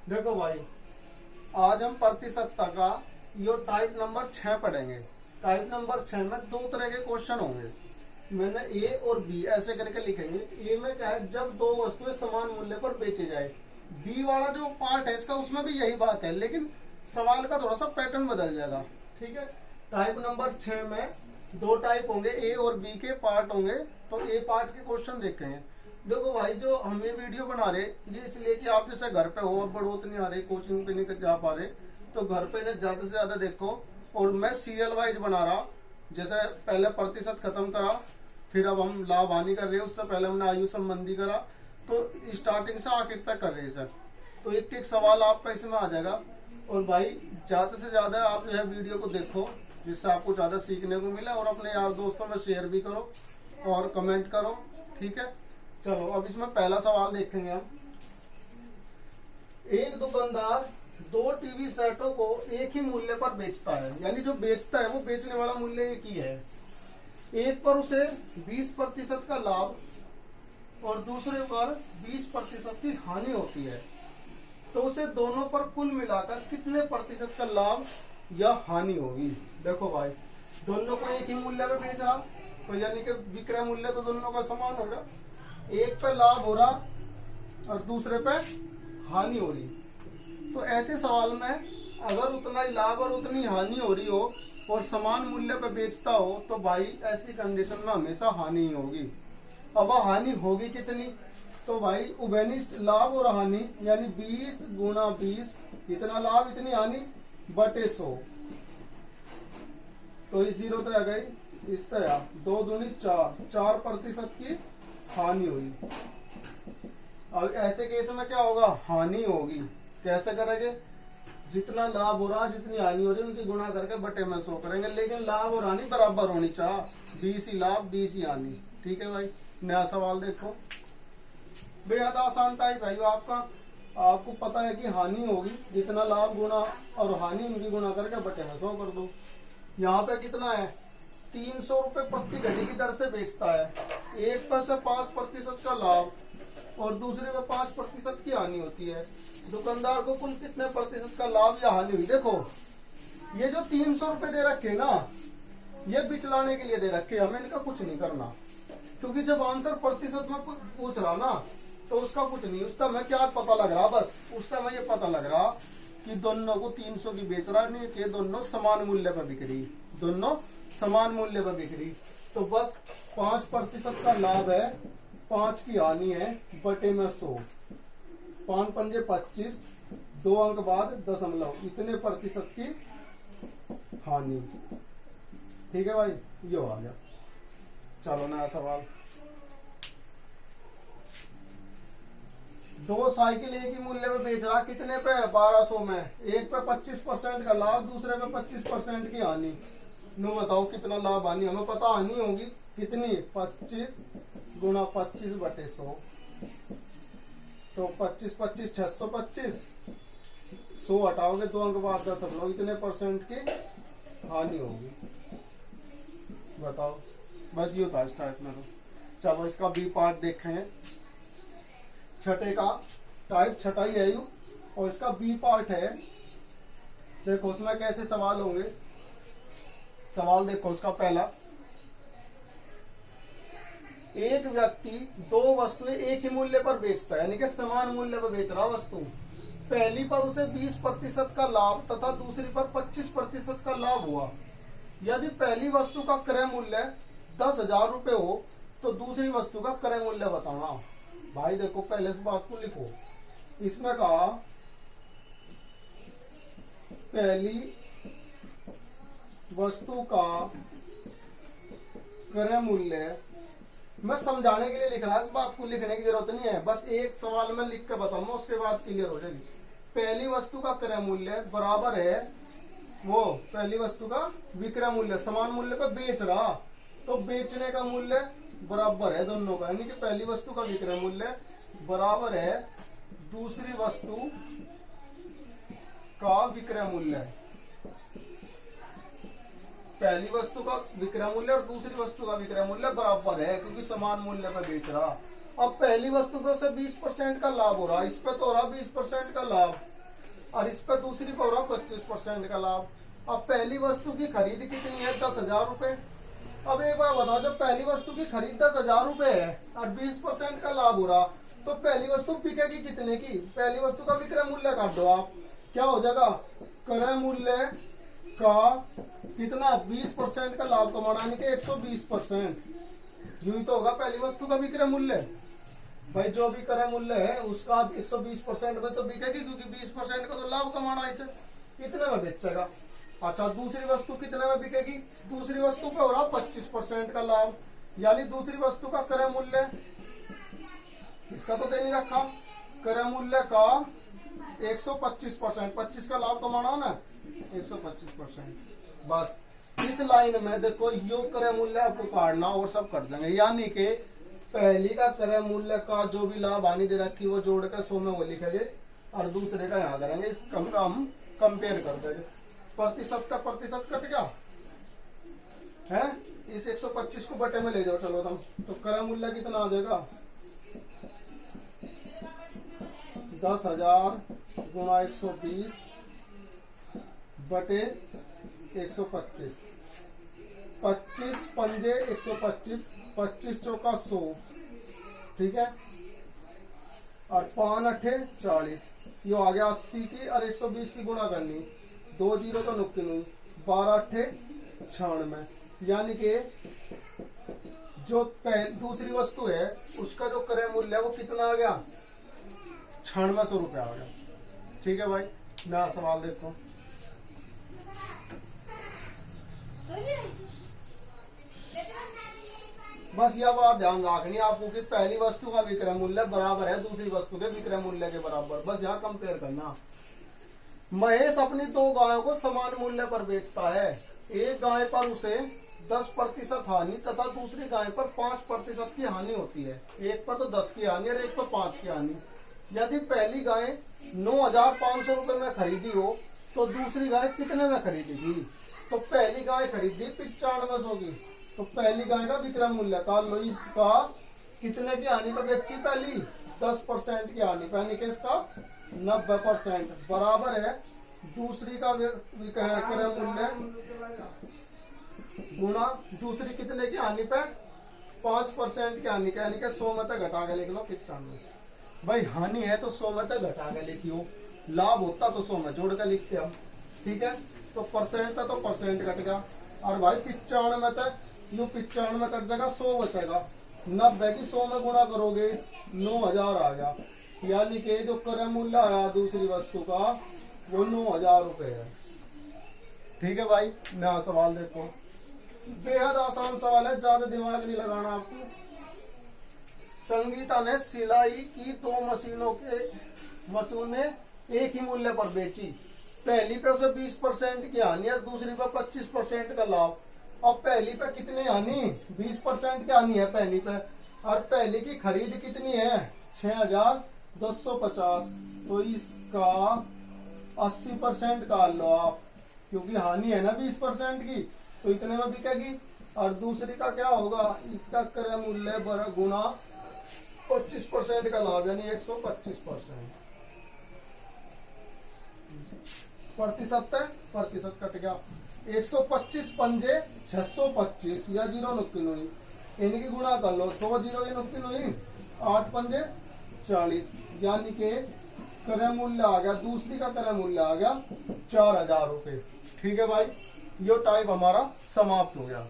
देखो भाई, आज हम प्रतिशतता का यो टाइप नंबर 6 पढ़ेंगे। टाइप नंबर 6 में दो तरह के क्वेश्चन होंगे। मैंने ए और बी ऐसे करके लिखेंगे। ए में क्या है, जब दो वस्तुएं समान मूल्य पर बेची जाए। बी वाला जो पार्ट है इसका, उसमें भी यही बात है, लेकिन सवाल का थोड़ा सा पैटर्न बदल जाएगा। ठीक है, टाइप नंबर 6 में दो टाइप होंगे, ए और बी के पार्ट होंगे। तो ए पार्ट के क्वेश्चन देखेंगे। देखो भाई, जो हम ये वीडियो बना रहे ये इसलिए कि आप जैसे घर पे हो, अब बढ़ोत नहीं आ रही, कोचिंग पे नहीं जा पा रहे, तो घर पे इन्हें ज्यादा से ज्यादा देखो। और मैं सीरियल वाइज बना रहा, जैसे पहले प्रतिशत खत्म करा, फिर अब हम लाभ हानि कर रहे हैं, उससे पहले हमने आयु संबंधी करा, तो स्टार्टिंग से आखिर तक कर रहे हैं सर। तो एक एक सवाल आपका इसमें आ जाएगा। और भाई ज्यादा से ज्यादा आप जो है वीडियो को देखो, जिससे आपको ज्यादा सीखने को मिले, और अपने यार दोस्तों में शेयर भी करो और कमेंट करो। ठीक है, चलो अब इसमें पहला सवाल देखेंगे हम। एक दुकानदार दो टीवी सेटों को एक ही मूल्य पर बेचता है, यानी जो बेचता है वो बेचने वाला मूल्य एक ही है। एक पर उसे 20% का लाभ और दूसरे पर 20% की हानि होती है, तो उसे दोनों पर कुल मिलाकर कितने प्रतिशत का लाभ या हानि होगी। देखो भाई, दोनों को एक ही मूल्य पे बेच रहा, तो यानी कि विक्रय मूल्य तो दोनों का समान होगा। एक पे लाभ हो रहा और दूसरे पे हानि हो रही। तो ऐसे सवाल में अगर उतना ही लाभ और उतनी हानि हो रही हो और समान मूल्य पे बेचता हो, तो भाई ऐसी कंडीशन में हमेशा हानि ही होगी। अब हानि होगी कितनी, तो भाई उभयनिष्ठ लाभ और हानि, यानी 20 गुना 20, इतना लाभ इतनी हानि बटे 100। तो इस 0 तो आ गई, इस तरह 2 दूनी 4% की हानि हुई। अब ऐसे केस में क्या होगा, हानि होगी। कैसे करेंगे, जितना लाभ हो रहा जितनी हानि हो रही उनकी गुणा करके बटे में 100 करेंगे, लेकिन लाभ और हानि बराबर होनी चाहिए। 20 ही लाभ 20 ही हानि। ठीक है भाई, नया सवाल देखो, बेहद आसान टाइप है। आपका आपको पता है कि हानि होगी, जितना लाभ गुणा और हानि उनकी गुणा करके बटे में 100 कर दो। यहाँ पे कितना है, 300 रुपए प्रति घड़ी की दर से बेचता है। एक पर से 5% का लाभ और दूसरे में 5% की हानि होती है। दुकानदार को कुल कितने प्रतिशत का लाभ या हानि हुई। देखो, ये जो 300 रुपए दे रखे ना, ये बिचलाने के लिए दे रखे, हमें इनका कुछ नहीं करना, क्योंकि जब आंसर प्रतिशत में पूछ रहा ना, तो उसका कुछ नहीं, उस समय क्या पता लग रहा, बस उस समय ये पता लग रहा कि दोनों को 300 की बेच रहा, नहीं कि दोनों समान मूल्य पर बिक रही, दोनों समान मूल्य पर बिक रही। तो बस 5% का लाभ है, 5 की हानि है, बटे में 100, 5 पंजे 25, 2 अंक बाद दशमलव, इतने प्रतिशत की हानि। ठीक है भाई, ये आ गया। चलो नया सवाल। दो साइकिल एक ही मूल्य पे बेच रहा, कितने पे, 1200 में। एक पे 25% का लाभ, दूसरे पे 25% की हानि। नो बताओ कितना लाभ हानि, हमें पता हानि होगी कितनी, 25 गुणा 25 बटे 100। तो 25 25 625, 100 हटाओगे 2 अंक बाद दशमलव, इतने % की हानि होगी। बताओ, बस ये था स्टार्ट में। तो चलो इसका बी पार्ट देखें। छठे का टाइप छठा ही है यू, और इसका बी पार्ट है। देखो उसमें कैसे सवाल होंगे। सवाल देखो उसका पहला, एक व्यक्ति दो वस्तुएं एक ही मूल्य पर बेचता है, यानी कि समान मूल्य पर बेच रहा वस्तु। पहली पर उसे 20% का लाभ तथा दूसरी पर 25% का लाभ हुआ। यदि पहली वस्तु का क्रय मूल्य 10,000 रुपए हो, तो दूसरी वस्तु का क्रय मूल्य बताना। भाई देखो, पहले इस बात को लिखो। इसमें कहा पहली वस्तु का क्रय मूल्य, मैं समझाने के लिए लिख रहा है, इस बात को लिखने की जरूरत नहीं है, बस एक सवाल में लिख के बताऊंगा, उसके बाद क्लियर हो जाएगी। पहली वस्तु का क्रय मूल्य बराबर है वो पहली वस्तु का विक्रय मूल्य, समान मूल्य पर बेच रहा, तो बेचने का मूल्य बराबर है दोनों का, यानी कि पहली वस्तु का विक्रय मूल्य बराबर है दूसरी वस्तु का विक्रय मूल्य। पहली वस्तु का विक्रय मूल्य और दूसरी वस्तु का विक्रय मूल्य बराबर है, क्योंकि समान मूल्य पर बेच रहा। अब पहली वस्तु पे से 20% का लाभ हो रहा, इस पे तो हो रहा 20% का लाभ, और इस पर दूसरी पर हो रहा 25% का लाभ। अब पहली वस्तु की खरीद कितनी है? 10,000 रुपए। अब एक बार बताओ, जब पहली वस्तु की खरीद 10,000 रुपए है और 20% का लाभ हो रहा, तो पहली वस्तु बिकेगी कितने की? पहली वस्तु का विक्रय मूल्य काट दो आप, क्या हो जाएगा? क्रय मूल्य का कितना? 20% का लाभ कमाना, यानी कि 120%। यूं ही तो होगा पहली वस्तु का विक्रय मूल्य। भाई जो भी क्रय मूल्य है उसका 120% में तो बिकेगी, क्योंकि 20% का तो लाभ कमाना है इसे, इतने में बेचेगा। अच्छा, दूसरी वस्तु कितने में बिकेगी? दूसरी वस्तु पे हो रहा 25% का लाभ, यानी दूसरी वस्तु का क्रय मूल्य, इसका तो दे नहीं रखा, क्रय मूल्य का 125%, 25 का लाभ कमाना हो ना, 125%। बस इस लाइन में देखो योग क्रय मूल्य आपको काटना और सब कर देंगे, यानी कि पहली का क्रय मूल्य का जो भी लाभ हानि दे रखी वो जोड़ कर 100 में वो लिखेंगे और दूसरे का यहाँ करेंगे, इस कम का हम कंपेयर कर देंगे। प्रतिशत का प्रतिशत कट गया है, इस 125 को बटे में ले जाओ, चलो तुम, तो क्रय मूल्य कितना आ जाएगा? 10,000 गुणा 120 बटे 125, 25 पंजे 125, 25 चौका 100, ठीक है, और 5 अठे 40, ये आ गया 80 की और 120 की गुणा करनी, 2 जीरो तो नुक्ति नहीं, 12 अठे 96, यानी कि जो दूसरी वस्तु है उसका जो क्रय मूल्य है वो कितना आ गया? 9600 रुपया आ गया। ठीक है भाई, नया सवाल देखो। बस यह बात ध्यान रखनी आपको कि पहली वस्तु का विक्रय मूल्य बराबर है दूसरी वस्तु के विक्रय मूल्य के बराबर, बस यहाँ कंपेयर करना। महेश अपनी 2 गायों को समान मूल्य पर बेचता है। एक गाय पर उसे 10% हानि तथा दूसरी गाय पर 5% की हानि होती है। एक पर तो 10 की हानि और एक पर 5 की हानि। यदि पहली गाय 9,500 रुपए में खरीदी हो तो दूसरी गाय कितने में खरीदेगी? तो पहली गाय खरीदी 9500 की, तो पहली गाय का विक्रय मूल्य था, लो इसका कितने की हानि पर बेची? पहली 10% की हानि पर, यानी कि इसका 90% बराबर है दूसरी का विक्रय मूल्य गुणा दूसरी कितने की हानि पर? 5% की हानि का, यानी कि 100 में तक घटा के लिख लो 95। भाई हानि है तो 100 में तक घटा के लिखियो, लाभ होता तो 100 में जोड़ कर लिखते हम, ठीक है। तो परसेंट था तो परसेंट कट गया, और भाई 95 में तक यू 95 में कट जाएगा, 100 बचेगा, 90 की 100 में गुणा करोगे 9000 आ गया, यानी कि जो क्रय मूल्य आया दूसरी वस्तु का वो 9000 रुपए है। ठीक है भाई, नया सवाल देखो, बेहद आसान सवाल है, ज्यादा दिमाग नहीं लगाना आपको। संगीता ने सिलाई की 2 मशीनें एक ही मूल्य पर बेची। पहली पे उसे 20% की हानि और दूसरी पे 25% का लाभ। अब पहली पे कितनी हानि? 20% की हानि है पहली पे, और पहली की खरीद कितनी है? 6,250। तो इसका 80% का लो आप, क्योंकि हानि है ना 20% की, तो इतने में बिकेगी। और दूसरी का क्या होगा? इसका क्रय मूल्य गुणा 25% का लाभ, यानी 125%। प्रतिशत कट गया, 125 पंजे 625, या 0 नुक्ति नहीं, इनकी गुणा कर लो, 2 जीरो नुक्ति नहीं, 8 पंजे 40, यानी कि क्रय मूल्य आ गया, दूसरी का क्रय मूल्य आ गया 4000 रुपए। ठीक है भाई, यो टाइप हमारा समाप्त हो गया।